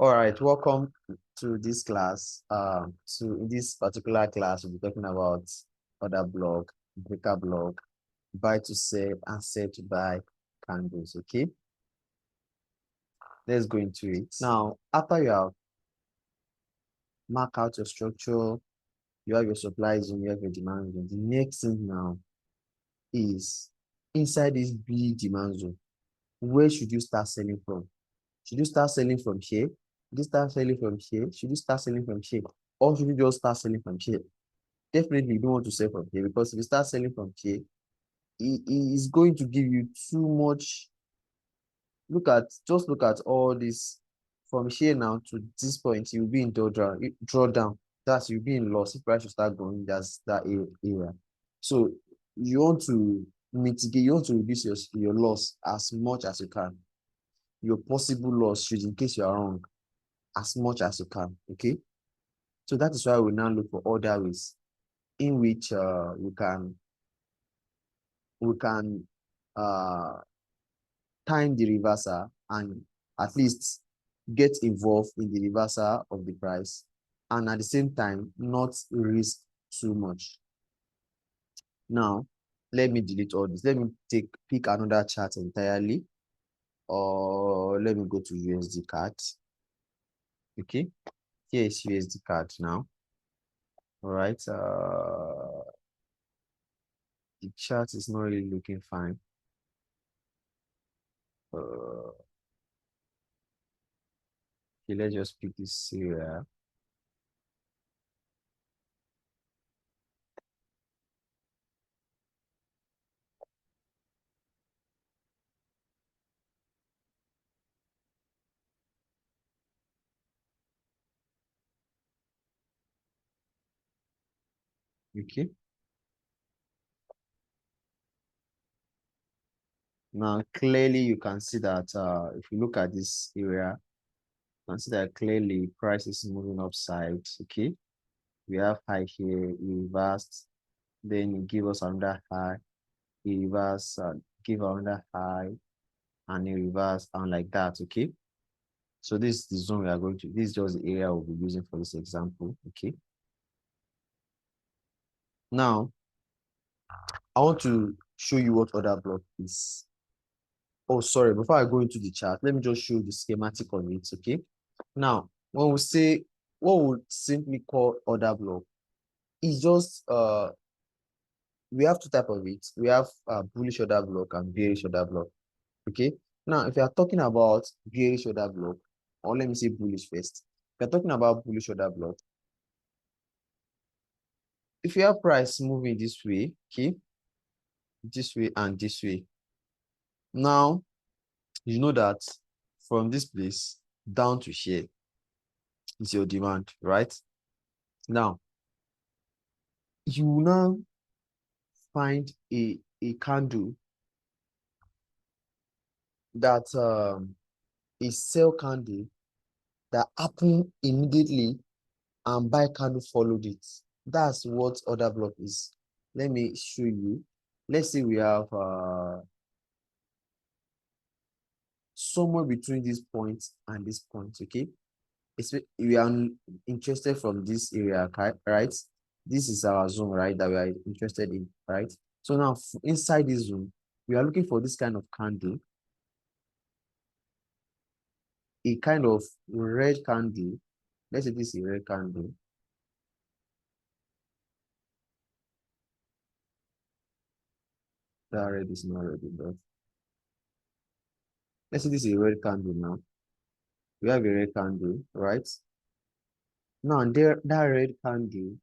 All right, welcome to this class. In this particular class, we'll be talking about order block, breaker block, buy to sell, and sell to buy candles. Okay, let's go into it. Now, after you have marked out your structure, you have your supply zone, you have your demand zone. The next thing now is inside this big demand zone, where should you start selling from? Should you start selling from here? Should you start selling from here? Should you start selling from here? Or should you just start selling from here? Definitely you don't want to sell from here, because if you start selling from here, it is going to give you too much. Just look at all this from here now to this point. You'll be in drawdown. You'll be in loss. If price will start going, that's that area. So you want to mitigate, you want to reduce your loss as much as you can. Your possible loss, should in case you are wrong, as much as you can. Okay, so that is why we now look for other ways in which we can time the reversal and at least get involved in the reversal of the price, and at the same time not risk too much. Now let me delete all this. Let me pick another chart entirely, or let me go to USD card. Okay, here is USD card now. All right, the chart is not really looking fine. Okay, let's just pick this area. Okay, now clearly you can see that if you look at this area, you can see that clearly price is moving upside. Okay, we have high here, we reversed, then you give us another high, you reverse, give another high, and you reverse, and like that. Okay, so this is the zone we are going to. This is just the area we'll be using for this example. Okay, now I want to show you what order block is. Oh, sorry, before I go into the chart, let me just show you the schematic on it. Okay, now when we say what we simply call order block, is just we have two types of it. We have bullish order block and bearish order block. Okay, now if you are talking about bearish order block, or let me say bullish first. If you're talking about bullish order block, if you have price moving this way, okay, this way and this way, now you know that from this place down to here is your demand, right? Now you will now find a candle that a sell candle that happened immediately, and buy candle followed it. That's what order block is. Let me show you. Let's say we have somewhere between this point and this point. Okay, we are interested from this area, right? This is our zone, right, that we are interested in, right? So now inside this zone, we are looking for this kind of candle, a kind of red candle. Let's say this is a red candle. That red is not red, but let's say this is a red candle now. We have a red candle, right? Now that red candle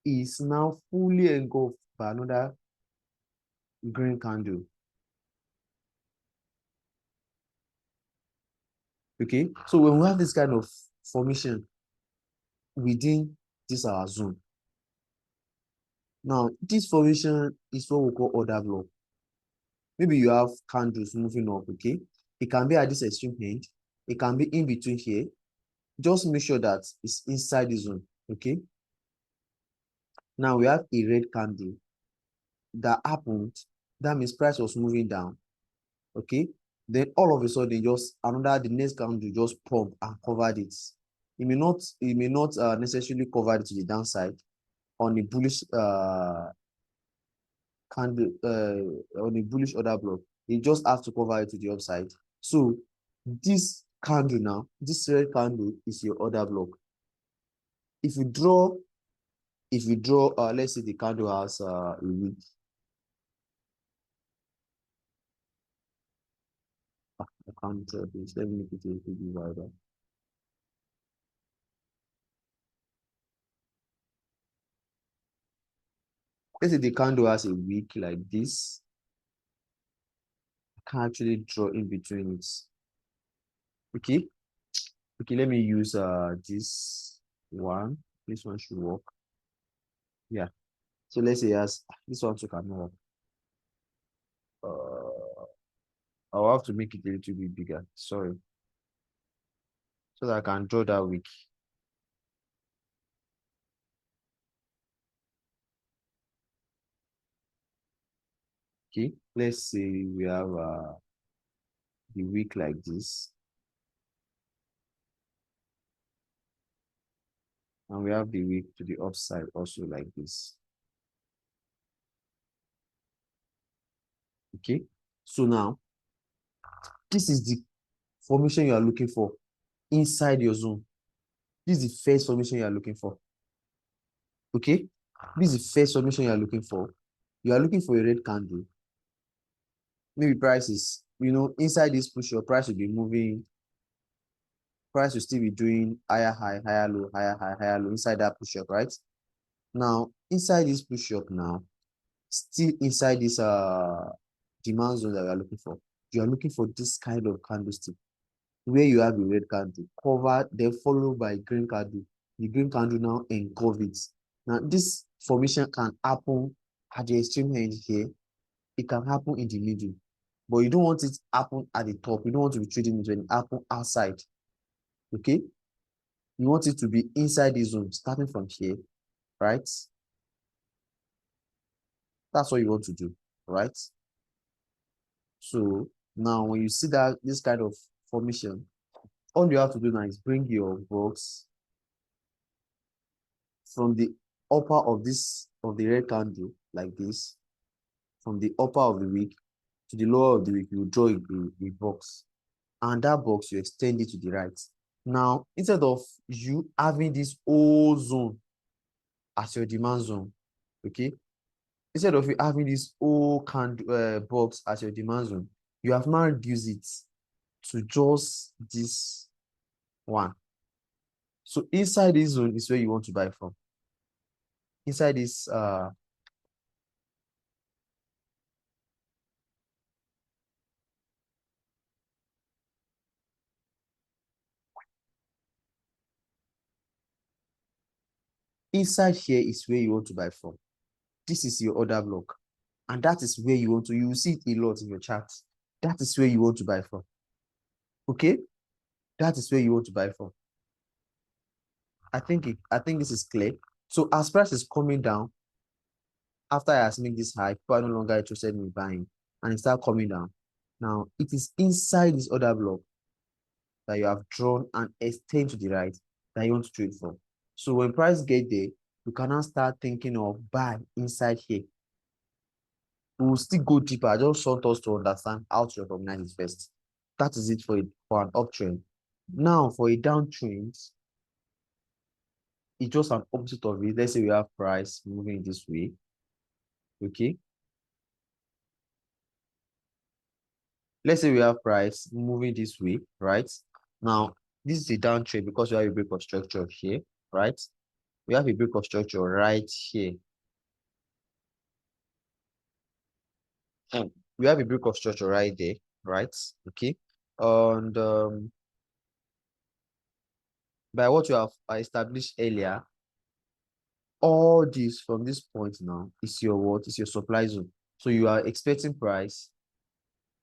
is now fully engulfed by another green candle. Okay, so when we have this kind of formation within this our zone, now this formation is what we call order block. Maybe you have candles moving up. Okay, it can be at this extreme end, it can be in between here. Just make sure that it's inside the zone. Okay, now we have a red candle that happened. That means price was moving down. Okay, Then all of a sudden, just another the next candle just pump and covered it. It may not necessarily cover it to the downside on a bullish candle on a bullish order block. It just have to cover it to the upside. So this candle now, this red candle is your order block. If you draw, let's say the candle has a week. I can't draw this. Let me make it a little bit wider. Let's say the candle has a week like this. I can actually draw in between it. Okay. Okay, let me use this one. This one should work. Yeah. So let's say as this one too can work. I'll have to make it a little bit bigger. Sorry. So that I can draw that week. Okay. Let's say we have the week like this. And we have the week to the upside also like this. Okay. So now, this is the formation you are looking for inside your zone. This is the first formation you are looking for. Okay. This is the first formation you are looking for. You are looking for a red candle. Maybe prices, inside this push, your price will be moving. Price will still be doing higher high, higher low, higher high, higher low inside that push up, right? Now, inside this push up now, still inside this demand zone that we are looking for, you are looking for this kind of candlestick where you have a red candle covered, then followed by green candle. The green candle now engulfs it. Now, this formation can happen at the extreme end here. It can happen in the middle, but you don't want it to happen at the top. You don't want to be trading it when it happen outside. Okay, you want it to be inside the zone, starting from here, right? That's what you want to do, right? So now when you see that this kind of formation, all you have to do now is bring your box from the upper of the red candle like this, from the upper of the wick to the lower of the wick. You draw a box, and that box you extend it to the right. Now, instead of you having this whole zone as your demand zone, okay, instead of you having this whole box as your demand zone, you have now reduced it to just this one. So inside this zone is where you want to buy from. Inside this inside here is where you want to buy from. This is your order block, and that is where you want to. You will see it a lot in your chart. That is where you want to buy from. Okay, that is where you want to buy from. I think this is clear. So as price is coming down, after I has made this high, people are no longer interested in buying, and it start coming down. Now it is inside this order block that you have drawn and extend to the right that you want to trade for. So when price get there, you can now start thinking of buy inside here. We will still go deeper. I just want us to understand how to recognize it first. That is it for an uptrend. Now for a downtrend, it's just an opposite of it. Let's say we have price moving this way. Okay. Let's say we have price moving this way, right? Now, this is a downtrend because we have a break of structure here, right? We have a break of structure right here. And we have a break of structure right there, right? Okay. And by what you have established earlier, all this from this point now is your what? Is your supply zone. So you are expecting price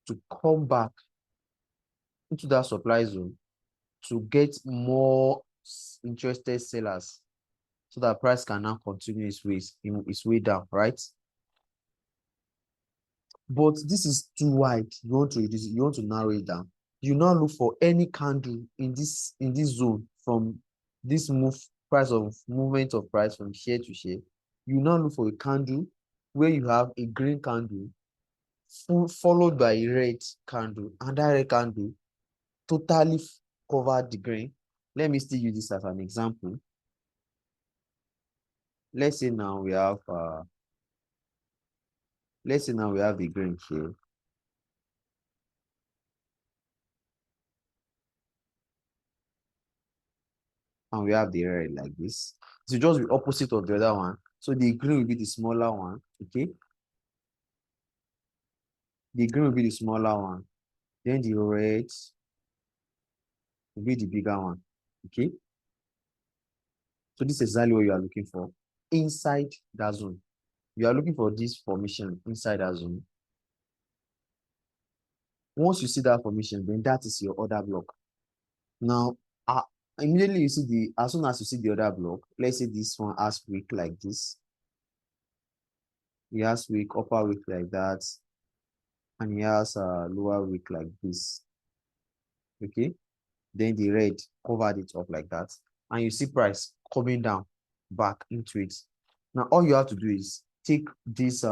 to come back into that supply zone to get more interested sellers so that price can now continue its way down, right? but this is too wide. You want to reduce it, you want to narrow it down. You now look for any candle in this zone from this price of movement of price from share to share. You now look for a candle where you have a green candle followed by a red candle, and that red candle totally covered the green. Let me still use this as an example. Let's say now we have the green here, and we have the red like this. So just the opposite of the other one. So the green will be the smaller one. Okay, the green will be the smaller one. Then the red will be the bigger one. Okay, so this is exactly what you are looking for inside that zone. You are looking for this formation inside that zone. Once you see that formation, then that is your order block. Now, immediately you see as soon as you see the other block, let's say this one has wick like this. He has wick, upper wick like that, and he has a lower wick like this. Okay, then the red covered it up like that, and you see price coming down back into it. Now, all you have to do is take this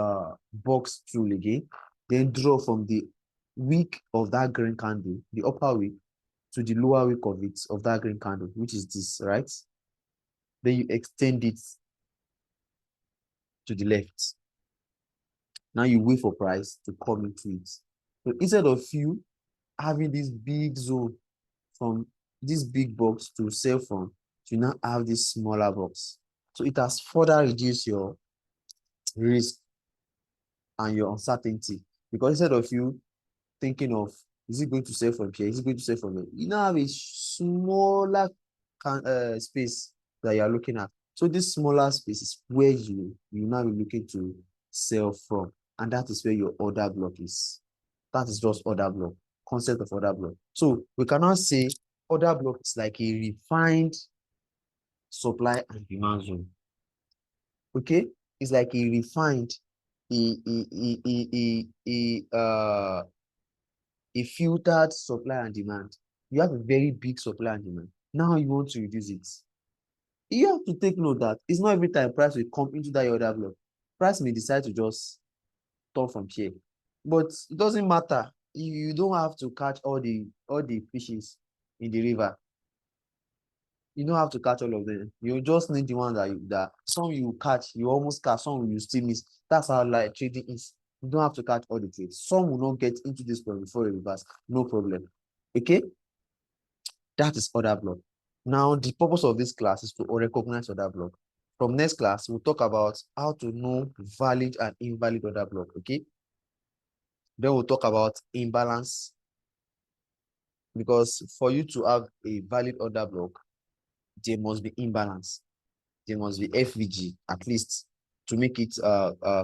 box tool again, then draw from the wick of that green candle, the upper wick, to the lower wick of that green candle, which is this, right? Then you extend it to the left. Now you wait for price to come into it. So instead of you having this big zone from this big box to sell from, you now have this smaller box. So it has further reduced your risk and your uncertainty, because instead of you thinking of, is it going to sell from here? Is it going to sell from here? You now have a smaller space that you are looking at. So this smaller space is where you now be looking to sell from. And that is where your order block is. That is just order block, concept of order block. So we cannot say order block is like a refined supply and demand zone. Okay? It's like a refined, a filtered supply and demand. You have a very big supply and demand. Now you want to reduce it. You have to take note that it's not every time price will come into that order block. Price may decide to just turn from here. But it doesn't matter. You don't have to catch all the fishes in the river. You don't have to catch all of them. You just need the one that some you catch, you almost catch, some you still miss. That's how like trading is. You don't have to catch all the trades. Some will not get into this point before it reverse. No problem. Okay? That is order block. Now, the purpose of this class is to recognize order block. From next class, we'll talk about how to know valid and invalid order block. Okay? Then we'll talk about imbalance, because for you to have a valid order block, there must be imbalance. There must be FVG at least to make it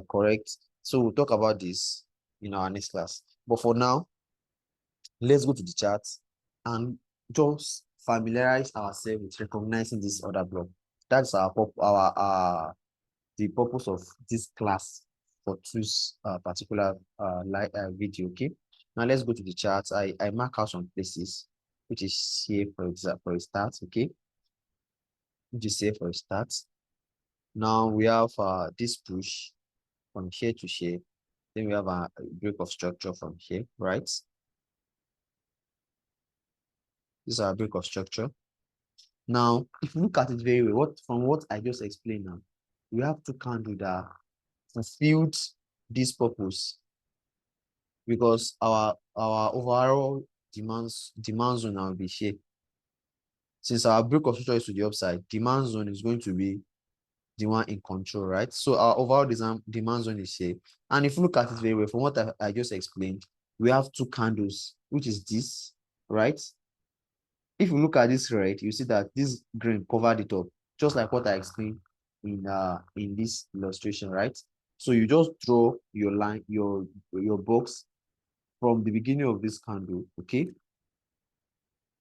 correct. So we'll talk about this in our next class. But for now, let's go to the chart and just familiarize ourselves with recognizing this order block. That's the purpose of this class for this particular video. Okay. Now let's go to the charts. I mark out some places, which is here for example for a start. Okay, which is here for a start. Now we have this push from here to here. Then we have a break of structure from here, right? This is our break of structure. Now, if you look at it very well, from what I just explained now, we have two candles that fulfilled this purpose, because our overall demand zone now will be here. Since our break of structure is to the upside, demand zone is going to be the one in control, right? So our overall demand zone is here. And if you look at it very well, from what I just explained, we have two candles, which is this, right? If you look at this red, you see that this green covered it up, just like what I explained in this illustration, right? So you just draw your line, your box from the beginning of this candle, okay,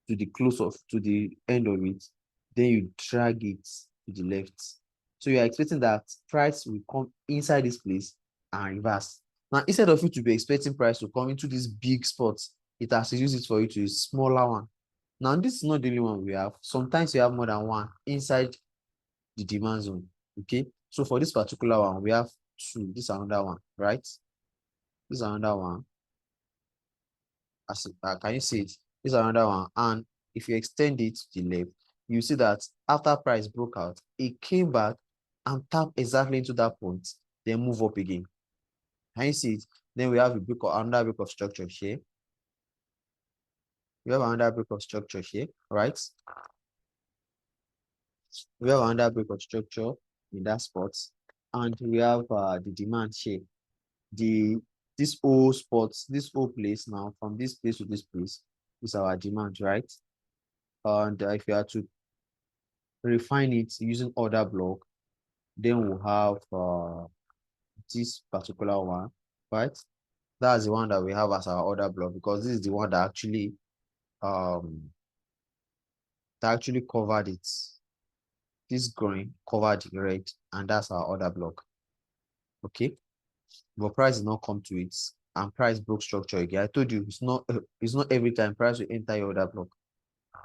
to the to the end of it. Then you drag it to the left. So you are expecting that price will come inside this place and reverse. Now, instead of you to be expecting price to come into this big spot, it has to use it for you to a smaller one. Now, this is not the only one we have. Sometimes you have more than one inside the demand zone. Okay. So for this particular one, we have two. This is another one, right? This is another one. Can you see it? This is another one. And if you extend it to the left, you see that after price broke out, it came back and tapped exactly into that point, then move up again. Can you see it? Then we have a break of another break of structure here. We have another break of structure here, right? We have another break of structure in that spot, and we have the demand here. This whole spot, this whole place now, from this place to this place, is our demand, right? And if you are to refine it using order block, then we'll have this particular one, right? That's the one that we have as our order block, because this is the one um that actually covered it. This green covered the red, and that's our order block. Okay, but price did not come to it, and price broke structure again. I told you it's not every time price will enter your order block.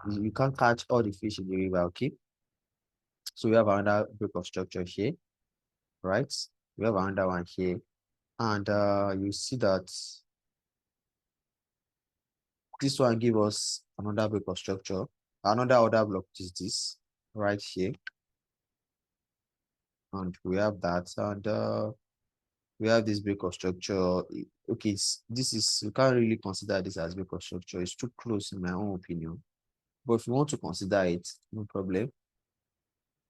You can't catch all the fish in the river. Okay, so we have another break of structure here, right? We have another one here, and you see that this one give us another break of structure. Another order block is this right here, and we have that, and we have this break of structure. Okay, this is, you can't really consider this as break of structure. It's too close in my own opinion. But if you want to consider it, no problem.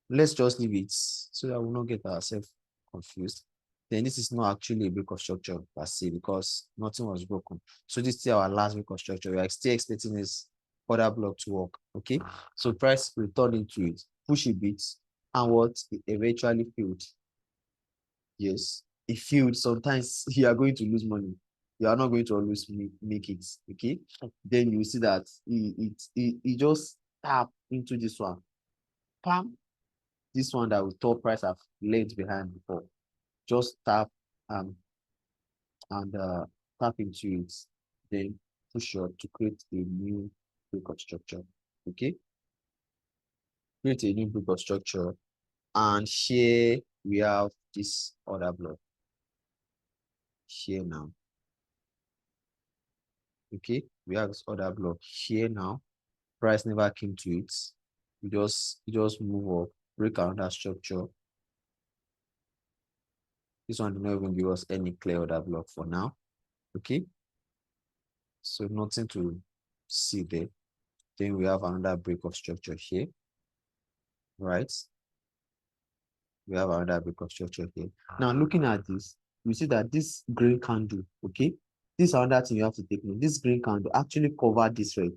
Let's just leave it so that we'll not get ourselves confused. Then this is not actually a break of structure per se, because nothing was broken. So this is still our last break of structure. We are still expecting this other block to work. Okay. So price return into it, push a bit, and what it eventually failed. Yes. If you sometimes you are going to lose money. You are not going to always make it. Okay. Then you see that it just tap into this one. Pam. This one that we thought price have laid behind before. Just tap um and tap into it. Then push your to create a new block of structure. Okay. Create a new block of structure. And here we have this other block. Here now. Okay, we have this other block here now. Price never came to it. You just move up, break another structure. This one did not even give us any clear other block for now. Okay, so nothing to see there. Then we have another break of structure here, right? We have another break of structure here. Now looking at this, you see that this green candle, okay, this is another thing you have to take note. This green candle actually covered this red.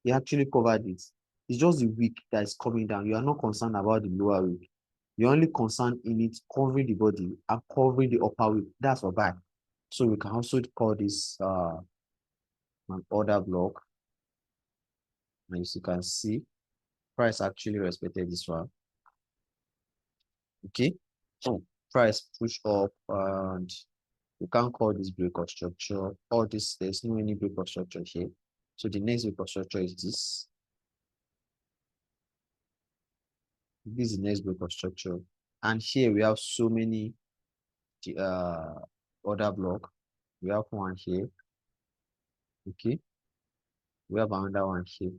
He actually covered it. It's just the wick that is coming down. You are not concerned about the lower wick. You're only concerned in it covering the body and covering the upper wick. That's for buy. So we can also call this an order block. And as you can see, price actually respected this one. Okay. So price push up, and you can't call this break of structure. All this, there's no any break of structure here. So the next break of structure is this. This is the next break of structure. And here we have so many other block. We have one here. Okay. We have another one here.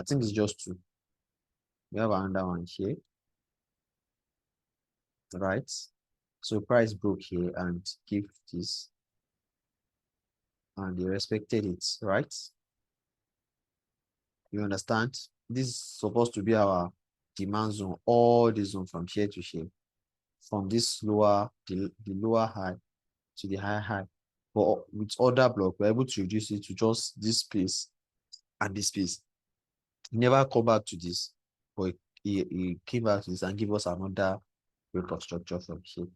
I think it's just two. We have another one here. Right. So price broke here and give this. And they respected it, right? You understand? This is supposed to be our demand zone, all the zone from here to here. From this lower, the lower high to the high high. But with other block, we're able to reduce it to just this space and this space. Never come back to this, but he came back to this and give us another break of structure from here.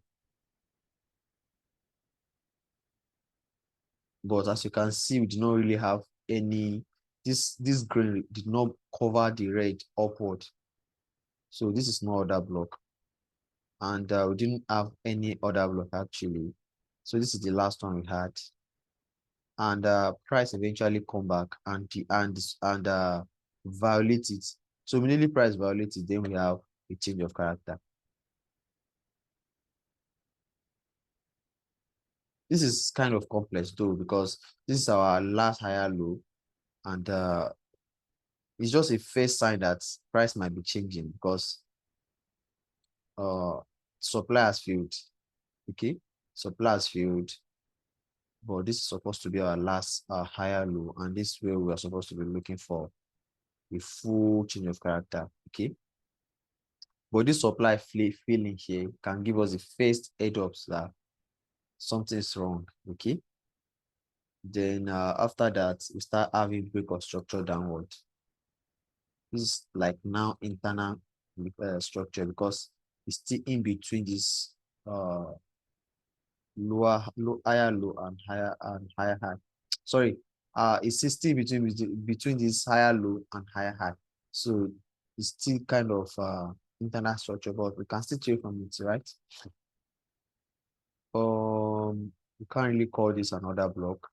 But as you can see, we did not really have any, this green did not cover the red upward. So this is no other block. And we didn't have any other block actually. So this is the last one we had. And price eventually come back and violate it. So immediately price violates it, then we have a change of character. This is kind of complex though, because this is our last higher low, and it's just a first sign that price might be changing because uh supply has failed. Okay, supply has failed, but this is supposed to be our last higher low, and this is where we are supposed to be looking for a full change of character. Okay, but this supply feeling here can give us the first head ups that something is wrong. Okay, then after that we start having break of structure downward. This is like now internal structure, because it's still in between this uh higher low and higher high. Sorry, it's still between this higher low and higher high. So it's still kind of internal structure, but we can still trade from it, right? We can't really call this another block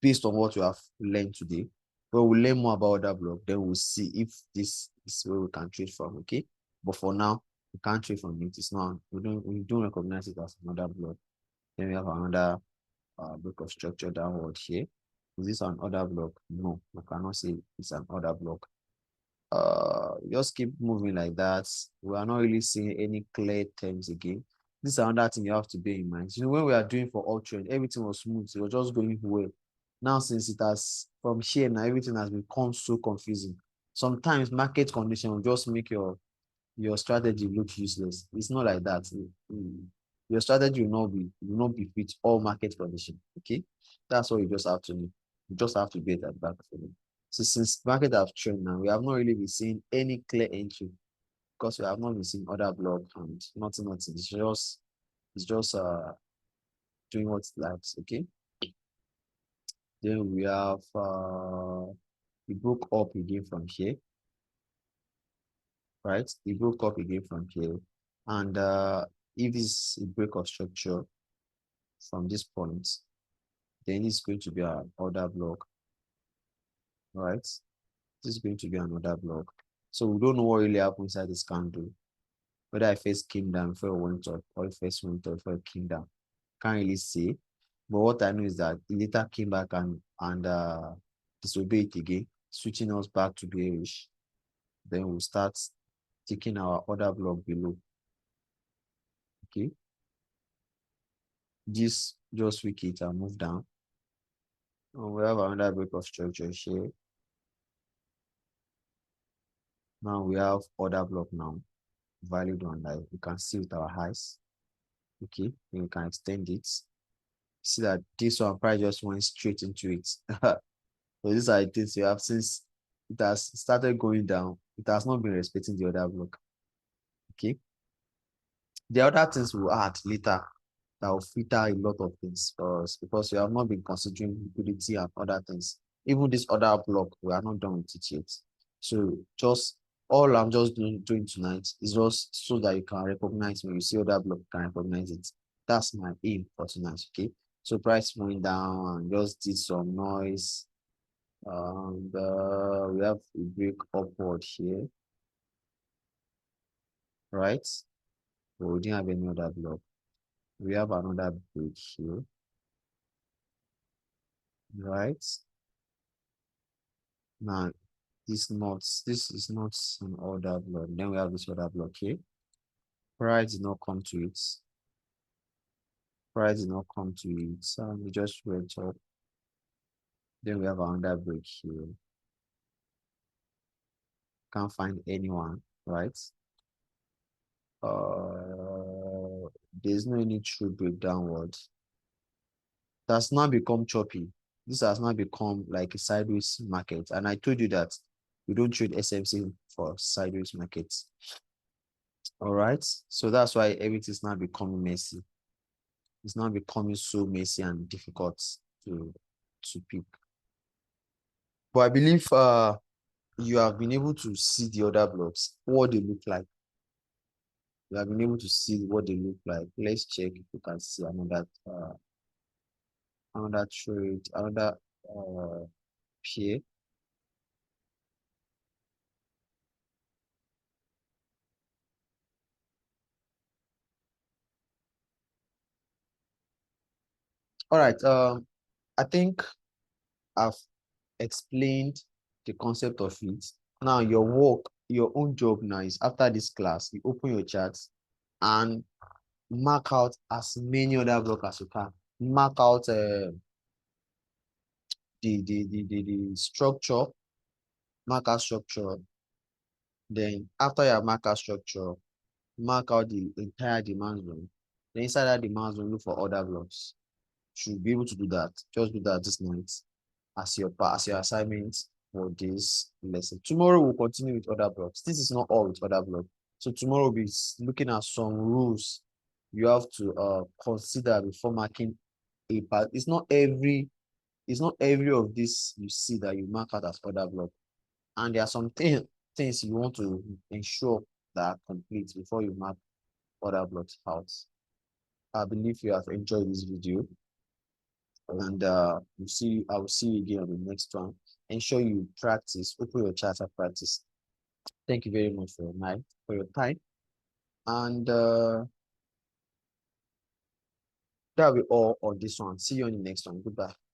based on what we have learned today. But we'll learn more about that block, then we'll see if this is where we can trade from. Okay, but for now we can't trade from it. It's not, we don't recognize it as another block. Then we have another block of structure downward here. Is this an order block? No, I cannot say it's an order block. Just keep moving like that. We are not really seeing any clear terms again. This is another thing you have to bear in mind. You know, when we are doing for uptrend, everything was smooth. It was just going well. Now, since it has from here now, everything has become so confusing. Sometimes market condition will just make your strategy look useless. It's not like that. Your strategy will not be fit all market condition. Okay, that's what you just have to know. You just have to get that back for them. So since market have trend now, we have not really been seeing any clear entry, because we have not been seeing other block and nothing. It's just doing what it likes. Okay. Then we have we broke up again from here, right? We broke up again from here, and if it's a break of structure from this point, then it's going to be an order block, right? This is going to be another block. So we don't know what really happened inside this candle. Whether I first came down before it went up, or it first went up before it came down. Can't really say. But what I know is that it later came back and disobeyed it again, switching us back to bearish. Then we'll start taking our order block below. Okay. This just weak it and move down. And we have another break of structure here. Now we have order block now. Valid one, like we can see with our highs. Okay, then we can extend it. See that this one price just went straight into it. So these are the things you have. Since it has started going down, it has not been respecting the other block. Okay, the other things we'll add later that will filter a lot of things for us, because we have not been considering liquidity and other things. Even this other block, we are not done with it yet. So just all I'm just doing tonight is just so that you can recognize when you see other block, you can recognize it. That's my aim for tonight. Okay. So price went down and just did some noise. And we have a break upward here, right? But we didn't have any other block. We have another break here, right? Now this is not an order block. Then we have this other block here. Price did not come to it. Price did not come to it. So we just went up. Then we have another break here. Can't find anyone, right? There's no any true break downward. That's now become choppy. This has now become like a sideways market. And I told you that we don't trade SMC for sideways markets. All right. So that's why everything's now becoming messy. It's now becoming so messy and difficult to pick. But I believe you have been able to see the other blocks, what they look like. You have been able to see what they look like. Let's check if we can see another another trade, another pair. All right. I think I've explained the concept of it. Now, your work, your own job now is after this class, you open your charts and mark out as many other blocks as you can. Mark out the structure, mark out structure. Then after your mark out structure, mark out the entire demand zone. Then inside that demand zone, look for other blocks. Should be able to do that. Just do that this night as your assignment for this lesson. Tomorrow we'll continue with other blocks. This is not all with other blocks. So tomorrow we'll be looking at some rules you have to consider before marking a part. It's not every of this you see that you mark out as other block. And there are some things you want to ensure that are complete before you mark other blocks out. I believe you have enjoyed this video, and I will see you again on the next one. Ensure you practice, open your chat and practice. Thank you very much for your time. And that'll be all on this one. See you on the next one. Goodbye.